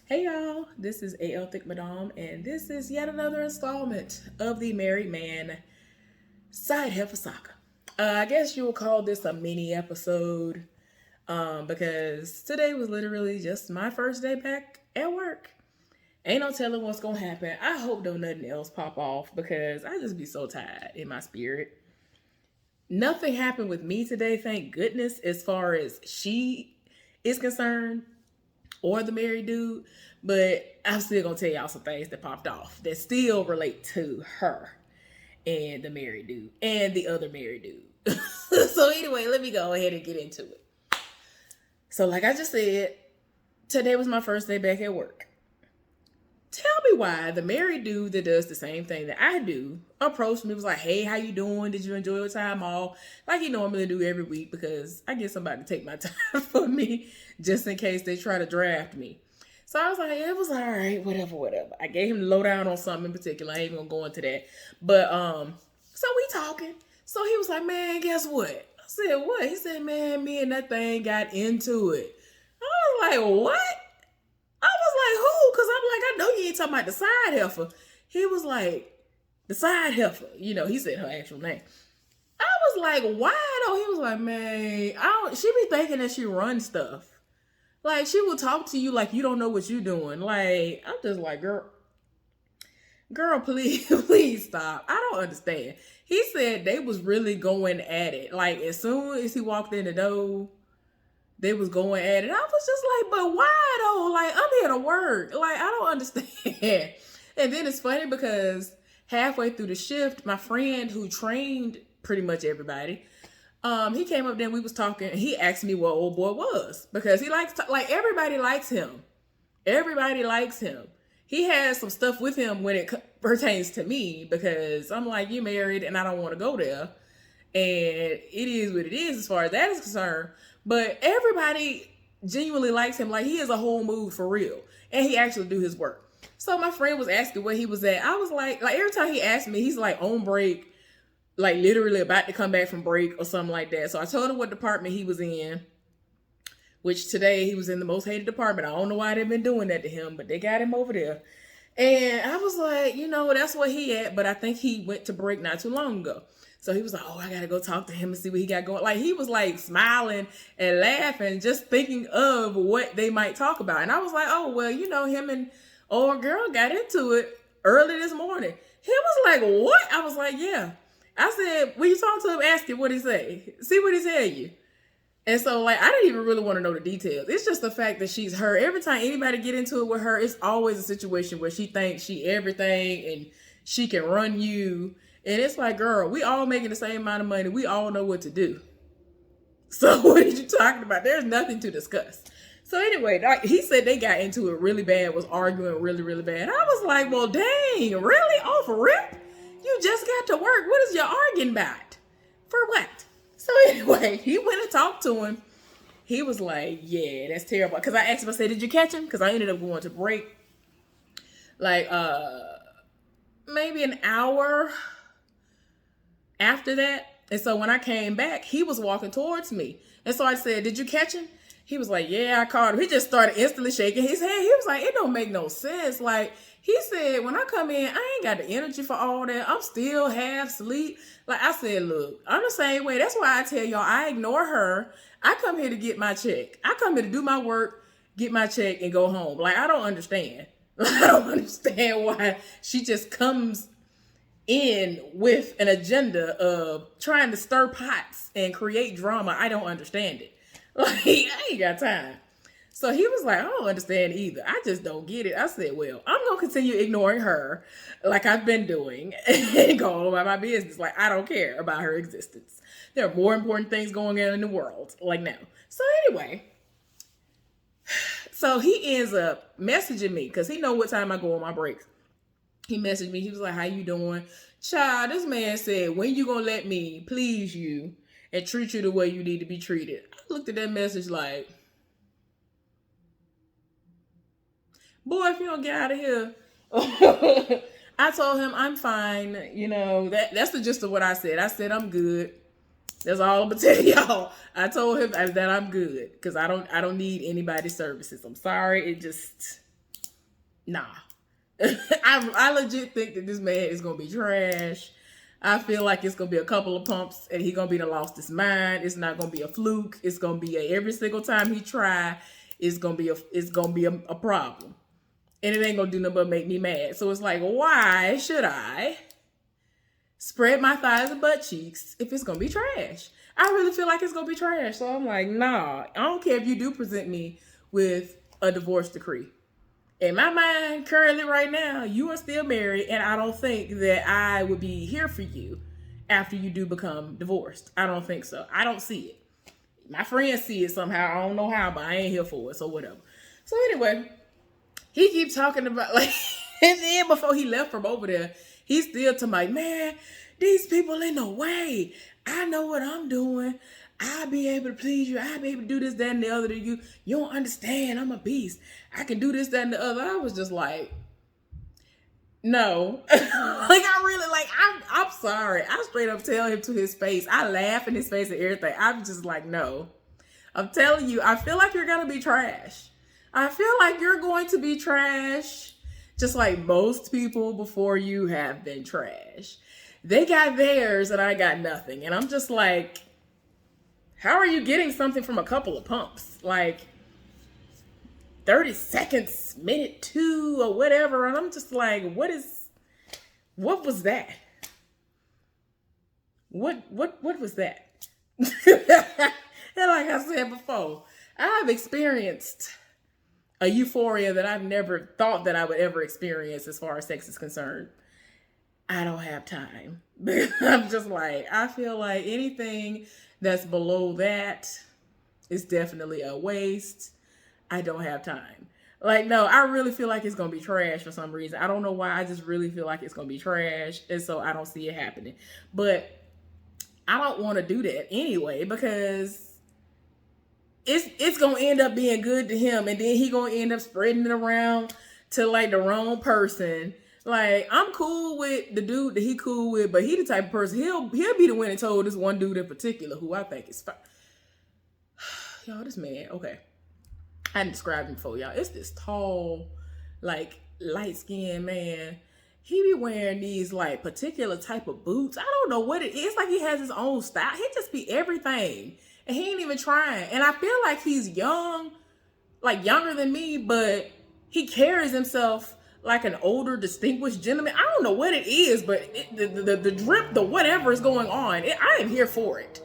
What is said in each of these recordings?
Hey y'all, this is AL Thick Madame, and this is yet another installment of the Married Man Side Heffa Saga. I guess you will call this a mini episode because today was literally just my first day back at work. Ain't no telling what's gonna happen. I hope don't nothing else pop off because I just be so tired in my spirit. Nothing happened with me today, thank goodness, as far as she is concerned or the married dude, but I'm still gonna tell y'all some things that popped off that still relate to her and the married dude and the other married dude. So anyway, let me go ahead and get into it. So like I just said, today was my first day back at work. Tell me why the married dude that does the same thing that I do approached me, was like, hey, how you doing? Did you enjoy your time off? Like he normally do every week, because I get somebody to take my time for me just in case they try to draft me. So I was like, it was all right, whatever. I gave him the lowdown on something in particular. I ain't even gonna go into that. But so we talking. So he was like, man, guess what? I said, what? He said, man, me and that thing got into it. I was like, what? I was like, who? Because I'm like, I know you ain't talking about the side heifer. He was like, the side heifer. You know, he said her actual name. I was like, why though? He was like, man, she be thinking that she runs stuff. Like, she will talk to you like you don't know what you doing. Like, I'm just like, girl, please, please stop. I don't understand. He said they was really going at it. Like, as soon as he walked in the door, they was going at it. I was just like, but why though? Like, I'm here to work. Like, I don't understand. And then it's funny because halfway through the shift, my friend who trained pretty much everybody, he came up there and we was talking, and he asked me what old boy was, because he likes like everybody likes him. Everybody likes him. He has some stuff with him when it pertains to me, because I'm like, you married and I don't want to go there. And it is what it is as far as that is concerned. But everybody genuinely likes him. Like, he is a whole mood for real. And he actually do his work. So my friend was asking where he was at. I was like every time he asked me, he's like on break, like literally about to come back from break or something like that. So I told him what department he was in, which today he was in the most hated department. I don't know why they've been doing that to him, but they got him over there. And I was like, that's where he at. But I think he went to break not too long ago. So he was like, oh, I got to go talk to him and see what he got going. Like, he was like smiling and laughing, just thinking of what they might talk about. And I was like, oh, well, him and old girl got into it early this morning. He was like, what? I was like, yeah. I said, when you talk to him, ask him what he say. See what he tell you. And so, like, I didn't even really want to know the details. It's just the fact that she's her. Every time anybody get into it with her, it's always a situation where she thinks she everything and she can run you. And it's like, girl, we all making the same amount of money. We all know what to do. So what are you talking about? There's nothing to discuss. So anyway, he said they got into it really bad, was arguing really, really bad. I was like, well, dang, really? Off rip? You just got to work. What is your arguing about? For what? So anyway, he went and talked to him. He was like, yeah, that's terrible. Because I asked him, I said, did you catch him? Because I ended up going to break like maybe an hour after that. And so when I came back, he was walking towards me. And so I said, did you catch him? He was like, yeah, I caught him. He just started instantly shaking his head. He was like, it don't make no sense. Like, he said, when I come in, I ain't got the energy for all that. I'm still half asleep. Like, I said, look, I'm the same way. That's why I tell y'all, I ignore her. I come here to get my check. I come here to do my work, get my check, and go home. Like, I don't understand. I don't understand why she just comes in with an agenda of trying to stir pots and create drama. I don't understand it. Like, I ain't got time. So he was like, I don't understand either. I just don't get it. I said, well, I'm going to continue ignoring her like I've been doing and go on about my business. Like, I don't care about her existence. There are more important things going on in the world, like now. So anyway, so he ends up messaging me because he know what time I go on my breaks. He messaged me. He was like, how you doing? Child, this man said, when you gonna let me please you and treat you the way you need to be treated? I looked at that message like, boy, if you don't get out of here. I told him I'm fine. That's the gist of what I said. I said I'm good. That's all I'm gonna tell y'all. I told him that I'm good because I don't need anybody's services. I'm sorry. Nah. I legit think that this man is gonna be trash. I feel like it's gonna be a couple of pumps and he gonna be the lost his mind. It's not gonna be a fluke. It's gonna be every single time he try, it's gonna be a problem. And it ain't gonna do nothing but make me mad. So it's like, why should I spread my thighs and butt cheeks if it's gonna be trash? I really feel like it's gonna be trash. So I'm like, nah, I don't care if you do present me with a divorce decree. In my mind, currently right now, you are still married, and I don't think that I would be here for you after you do become divorced. I don't think so. I don't see it. My friends see it somehow. I don't know how, but I ain't here for it, so whatever. So anyway, he keeps talking about, like, and then before he left from over there, he's still to my man, these people in the way. I know what I'm doing. I'll be able to please you. I'll be able to do this, that, and the other to you. You don't understand. I'm a beast. I can do this, that, and the other. I was just like, no. I'm sorry. I straight up tell him to his face. I laugh in his face and everything. I'm just like, no. I'm telling you, I feel like you're going to be trash. I feel like you're going to be trash, just like most people before you have been trash. They got theirs and I got nothing. And I'm just like, how are you getting something from a couple of pumps? Like 30 seconds, minute 2 or whatever. And I'm just like, what was that? What was that? And like I said before, I've experienced a euphoria that I've never thought that I would ever experience as far as sex is concerned. I don't have time. I'm just like, I feel like anything that's below that is definitely a waste. I don't have time. Like, no, I really feel like it's going to be trash for some reason. I don't know why. I just really feel like it's going to be trash. And so I don't see it happening. But I don't want to do that anyway because it's going to end up being good to him. And then he going to end up spreading it around to like the wrong person. Like, I'm cool with the dude that he cool with, but he the type of person, he'll be the one that told this one dude in particular who I think is fine. Y'all, this man, okay. I hadn't described him before, y'all. It's this tall, like, light-skinned man. He be wearing these, like, particular type of boots. I don't know what it is. It's like he has his own style. He just be everything. And he ain't even trying. And I feel like he's young, like, younger than me, but he carries himself like an older, distinguished gentleman. I don't know what it is, but the drip, the whatever is going on, I am here for it.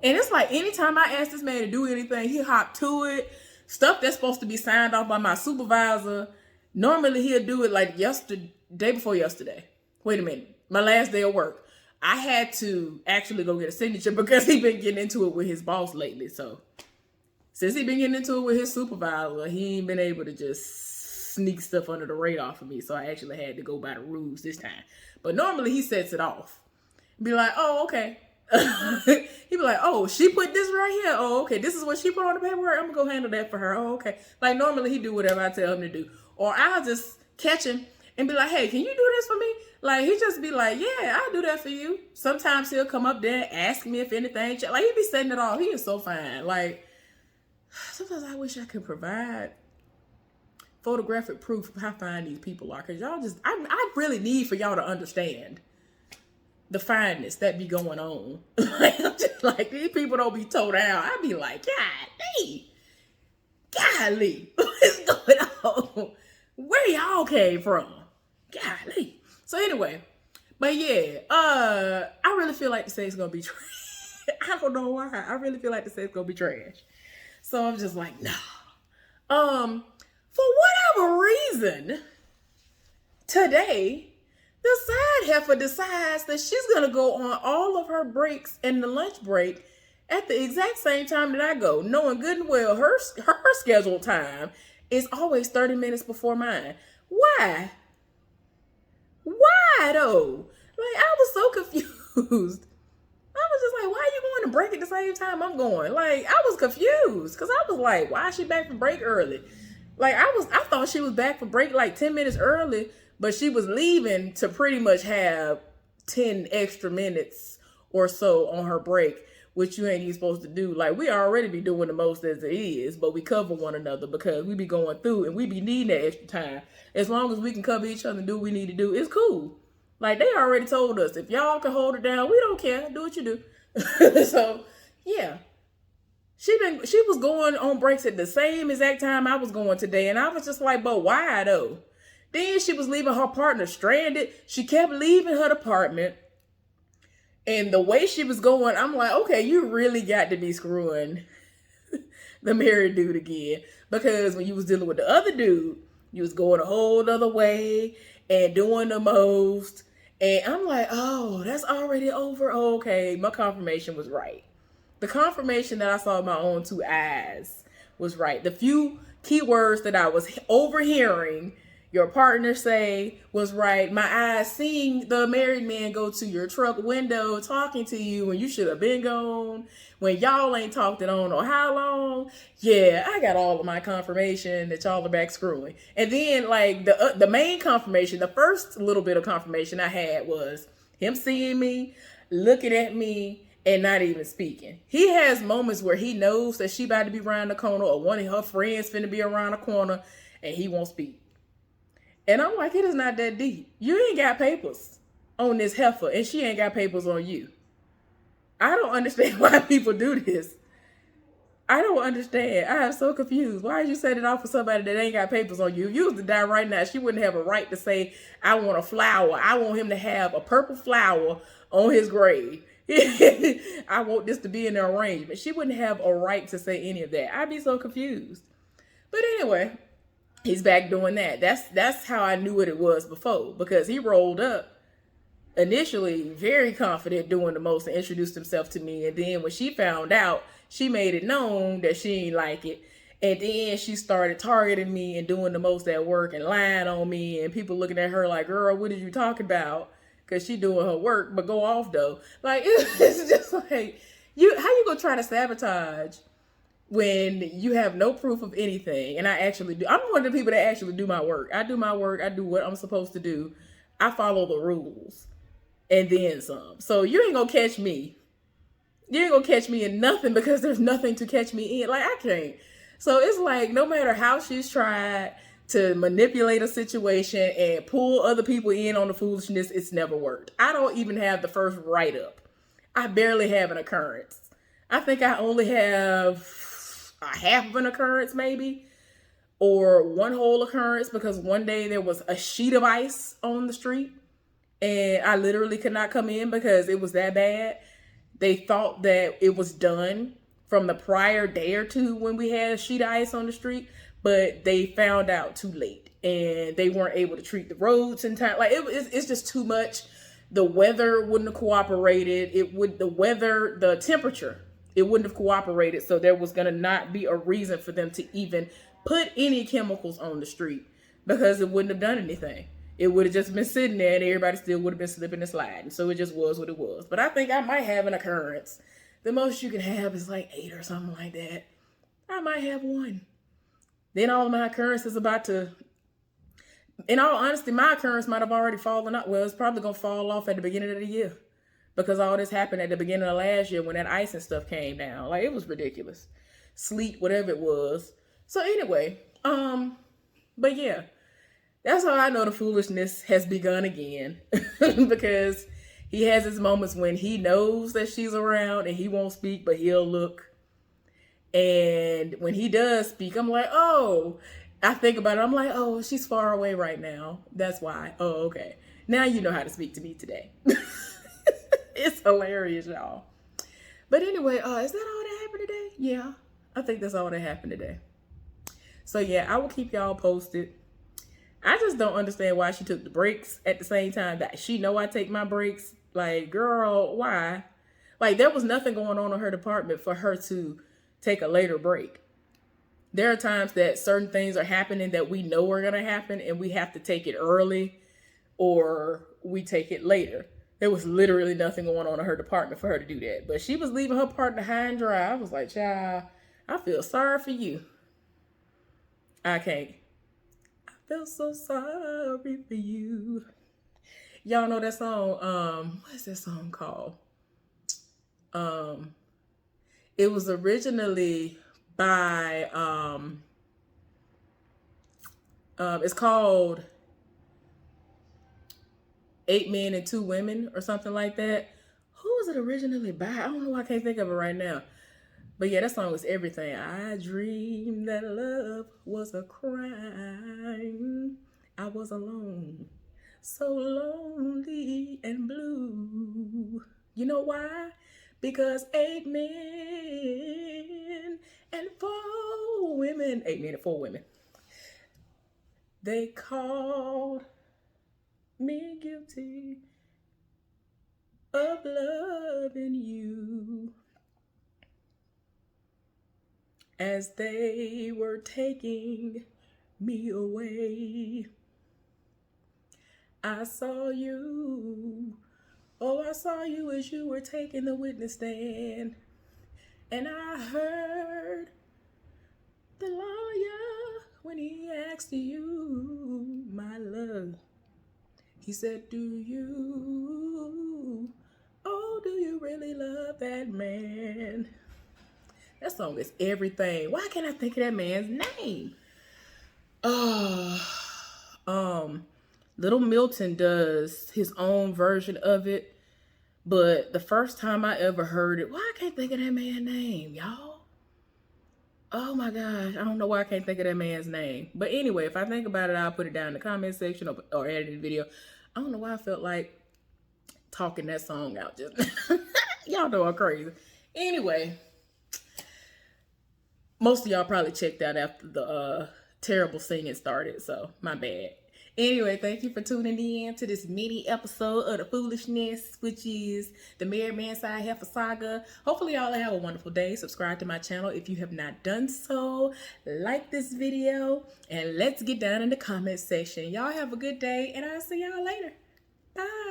And it's like anytime I ask this man to do anything, he hop to it. Stuff that's supposed to be signed off by my supervisor. Normally he'll do it like day before yesterday. Wait a minute. My last day of work. I had to actually go get a signature because he been getting into it with his boss lately. So since he been getting into it with his supervisor, he ain't been able to just sneak stuff under the radar for me. So I actually had to go by the rules this time. But normally he sets it off. Be like, oh, okay. He'd be like, oh, she put this right here. Oh, okay. This is what she put on the paperwork. I'm going to go handle that for her. Oh, okay. Like normally he do whatever I tell him to do. Or I'll just catch him and be like, hey, can you do this for me? Like he just be like, yeah, I'll do that for you. Sometimes he'll come up there and ask me if anything. Like he be setting it off. He is so fine. Like sometimes I wish I could provide photographic proof of how fine these people are. Because y'all just, I really need for y'all to understand the fineness that be going on. Like these people don't be told out. I be like, golly, what's going on? Where y'all came from? Golly. So anyway, but yeah, I really feel like the sex gonna be trash. I don't know why. I really feel like the sex gonna be trash. So I'm just like, nah. For whatever reason, today, the side heifer decides that she's going to go on all of her breaks and the lunch break at the exact same time that I go, knowing good and well her scheduled time is always 30 minutes before mine. Why? Why though? Like, I was so confused. I was just like, why are you going to break at the same time I'm going? Like, I was confused because I was like, why is she back from break early? Like, I thought she was back for break like 10 minutes early, but she was leaving to pretty much have 10 extra minutes or so on her break, which you ain't even supposed to do. Like, we already be doing the most as it is, but we cover one another because we be going through and we be needing that extra time. As long as we can cover each other and do what we need to do, it's cool. Like, they already told us, if y'all can hold it down, we don't care. Do what you do. So, yeah. She was going on breaks at the same exact time I was going today, and I was just like, but why though? Then she was leaving her partner stranded. She kept leaving her apartment. And the way she was going, I'm like, okay, you really got to be screwing the married dude again. Because when you was dealing with the other dude, you was going a whole other way and doing the most. And I'm like, oh, that's already over. Oh, okay, my confirmation was right. The confirmation that I saw with my own two eyes was right. The few keywords that I was overhearing your partner say was right. My eyes seeing the married man go to your truck window talking to you when you should have been gone, when y'all ain't talked it on or how long. Yeah, I got all of my confirmation that y'all are back screwing. And then like the main confirmation, the first little bit of confirmation I had was him seeing me, looking at me, and not even speaking. He has moments where he knows that she about to be around the corner or one of her friends finna be around the corner and he won't speak. And I'm like, it is not that deep. You ain't got papers on this Heffa and she ain't got papers on you. I don't understand why people do this. I don't understand. I am so confused. Why did you set it off for somebody that ain't got papers on you? If you was to die right now, she wouldn't have a right to say, I want a flower. I want him to have a purple flower on his grave. I want this to be in the arrangement. She wouldn't have a right to say any of that. I'd be so confused. But anyway, he's back doing that. That's how I knew what it was before, because he rolled up initially very confident doing the most and introduced himself to me. And then when she found out, she made it known that she ain't like it. And then she started targeting me and doing the most at work and lying on me. And people looking at her like, girl, what are you talking about? Because she doing her work, but go off though. Like, it's just like, how you gonna try to sabotage when you have no proof of anything? And I actually do. I'm one of the people that actually do my work. I do my work. I do what I'm supposed to do. I follow the rules and then some. So you ain't gonna catch me. You ain't gonna catch me in nothing because there's nothing to catch me in. Like, I can't. So it's like, no matter how she's tried to manipulate a situation and pull other people in on the foolishness, it's never worked. I don't even have the first write-up. I barely have an occurrence. I think I only have a half of an occurrence maybe, or one whole occurrence, because one day there was a sheet of ice on the street and I literally could not come in because it was that bad. They thought that it was done from the prior day or two when we had a sheet of ice on the street, but they found out too late and they weren't able to treat the roads in time. Like, it's just too much. The weather wouldn't have cooperated. The temperature, it wouldn't have cooperated. So there was going to not be a reason for them to even put any chemicals on the street because it wouldn't have done anything. It would have just been sitting there and everybody still would have been slipping and sliding. So it just was what it was. But I think I might have an occurrence. The most you can have is like 8 or something like that. I might have 1. Then all of my occurrence is about to, in all honesty, my occurrence might have already fallen off. Well, it's probably going to fall off at the beginning of the year because all this happened at the beginning of last year when that ice and stuff came down. Like, it was ridiculous. Sleet, whatever it was. So anyway, but yeah, that's how I know the foolishness has begun again because he has his moments when he knows that she's around and he won't speak, but he'll look. And when he does speak, I'm like, oh, I think about it. I'm like, oh, she's far away right now. That's why. Oh, okay. Now you know how to speak to me today. It's hilarious, y'all. But anyway, is that all that happened today? Yeah, I think that's all that happened today. So yeah, I will keep y'all posted. I just don't understand why she took the breaks at the same time that she know I take my breaks. Like, girl, why? Like, there was nothing going on in her department for her to take a later break. There are times that certain things are happening that we know are going to happen and we have to take it early or we take it later. There was literally nothing going on in her department for her to do that. But she was leaving her partner high and dry. I was like, child, I feel sorry for you. I can't. I feel so sorry for you. Y'all know that song? What's that song called? It was originally by it's called 8 Men and 2 Women or something like that. Who was it originally by? I don't know why I can't think of it right now. But yeah, that song was everything. I dreamed that love was a crime. I was alone, so lonely and blue. You know why? Because 8 men and 4 women, 8 men and 4 women, they called me guilty of loving you. As they were taking me away, I saw you. Oh, I saw you as you were taking the witness stand. And I heard the lawyer when he asked you, my love. He said, do you? Oh, do you really love that man? That song is everything. Why can't I think of that man's name? Little Milton does his own version of it, but the first time I ever heard it, why I can't think of that man's name, y'all? Oh my gosh, I don't know why I can't think of that man's name. But anyway, if I think about it, I'll put it down in the comment section or add it in the video. I don't know why I felt like talking that song out. Just y'all know I'm crazy. Anyway, most of y'all probably checked out after the terrible singing started, so my bad. Anyway, thank you for tuning in to this mini episode of The Foolishness, which is the Married Man Side Heffa Saga. Hopefully y'all have a wonderful day. Subscribe to my channel if you have not done so. Like this video, and let's get down in the comment section. Y'all have a good day, and I'll see y'all later. Bye.